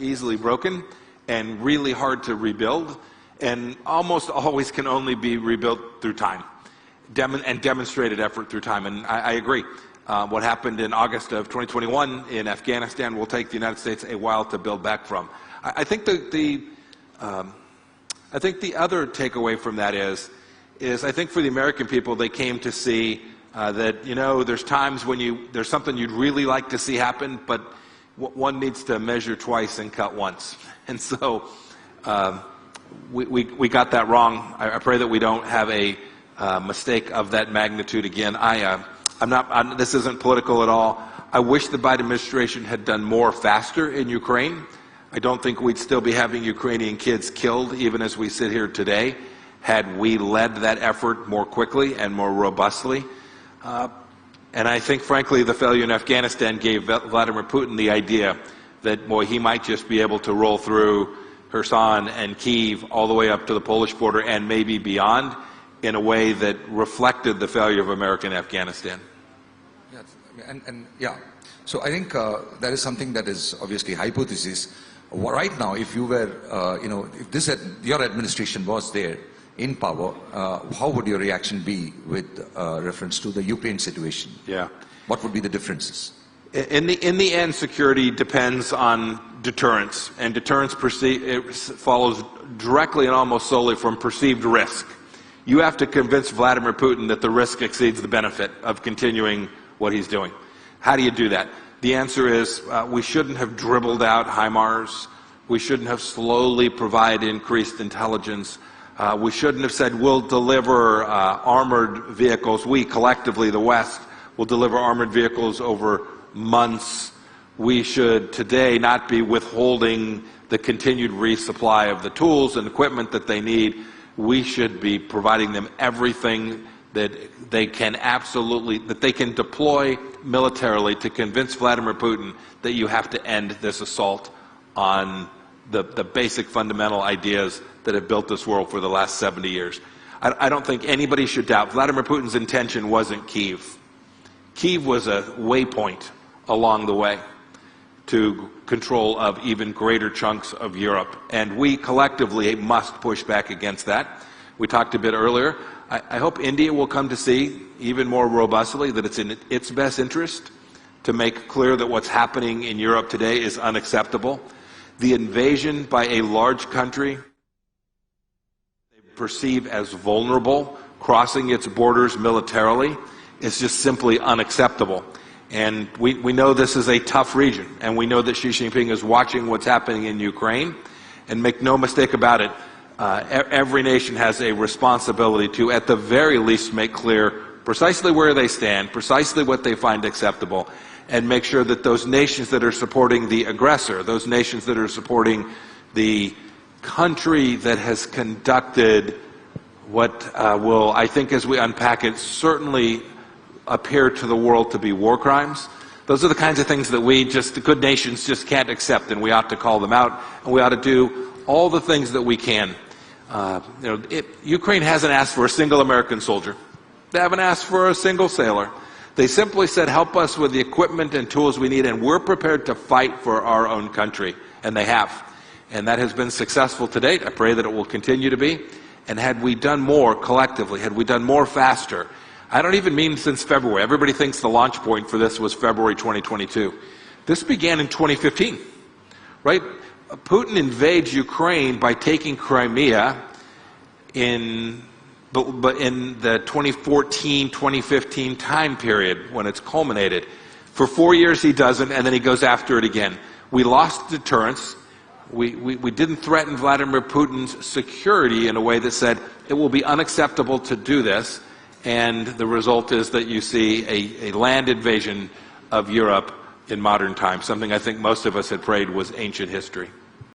easily broken and really hard to rebuild, and almost always can only be rebuilt through time and demonstrated effort through time. And I agree. What happened in August of 2021 in Afghanistan will take the United States a while to build back from. I think the other takeaway from that is I think for the American people, they came to see that, you know, there's times when there's something you'd really like to see happen, but one needs to measure twice and cut once. And so we got that wrong. I pray that we don't have a mistake of that magnitude again. This isn't political at all. I wish the Biden administration had done more faster in Ukraine. I don't think we'd still be having Ukrainian kids killed, even as we sit here today, had we led that effort more quickly and more robustly. And I think, frankly, the failure in Afghanistan gave Vladimir Putin the idea that, boy, he might just be able to roll through Kherson and Kyiv all the way up to the Polish border and maybe beyond in a way that reflected the failure of America in Afghanistan. Yes, and yeah. So I think that is something that is obviously hypothesis. Right now, if you were, if your administration was there in power, how would your reaction be with reference to the Ukraine situation? Yeah. What would be the differences? In the end, security depends on deterrence, and deterrence follows directly and almost solely from perceived risk. You have to convince Vladimir Putin that the risk exceeds the benefit of continuing what he's doing. How do you do that? The answer is we shouldn't have dribbled out HIMARS. We shouldn't have slowly provided increased intelligence. We shouldn't have said we'll deliver armored vehicles. We collectively, the West, will deliver armored vehicles over months. We should today not be withholding the continued resupply of the tools and equipment that they need. We should be providing them everything that they can deploy militarily to convince Vladimir Putin that you have to end this assault on the basic fundamental ideas that have built this world for the last 70 years. I don't think anybody should doubt Vladimir Putin's intention wasn't Kyiv. Kyiv was a waypoint along the way to control of even greater chunks of Europe. And we collectively must push back against that. We talked a bit earlier. I hope India will come to see even more robustly that it's in its best interest to make clear that what's happening in Europe today is unacceptable. The invasion by a large country they perceive as vulnerable, crossing its borders militarily, is just simply unacceptable. And we know this is a tough region, and we know that Xi Jinping is watching what's happening in Ukraine. And make no mistake about it, every nation has a responsibility to, at the very least, make clear precisely where they stand, precisely what they find acceptable, and make sure that those nations that are supporting the aggressor, those nations that are supporting the country that has conducted what will, I think as we unpack it, certainly appear to the world to be war crimes. Those are the kinds of things that the good nations just can't accept, and we ought to call them out, and we ought to do all the things that we can. Ukraine hasn't asked for a single American soldier. They haven't asked for a single sailor. They simply said, help us with the equipment and tools we need, and we're prepared to fight for our own country. And they have. And that has been successful to date. I pray that it will continue to be. And had we done more collectively, had we done more faster, I don't even mean since February. Everybody thinks the launch point for this was February 2022. This began in 2015, right? Putin invades Ukraine by taking Crimea in the 2014-2015 time period when it's culminated. For 4 years he doesn't, and then he goes after it again. We lost deterrence. We didn't threaten Vladimir Putin's security in a way that said it will be unacceptable to do this. And the result is that you see a land invasion of Europe in modern times, something I think most of us had prayed was ancient history.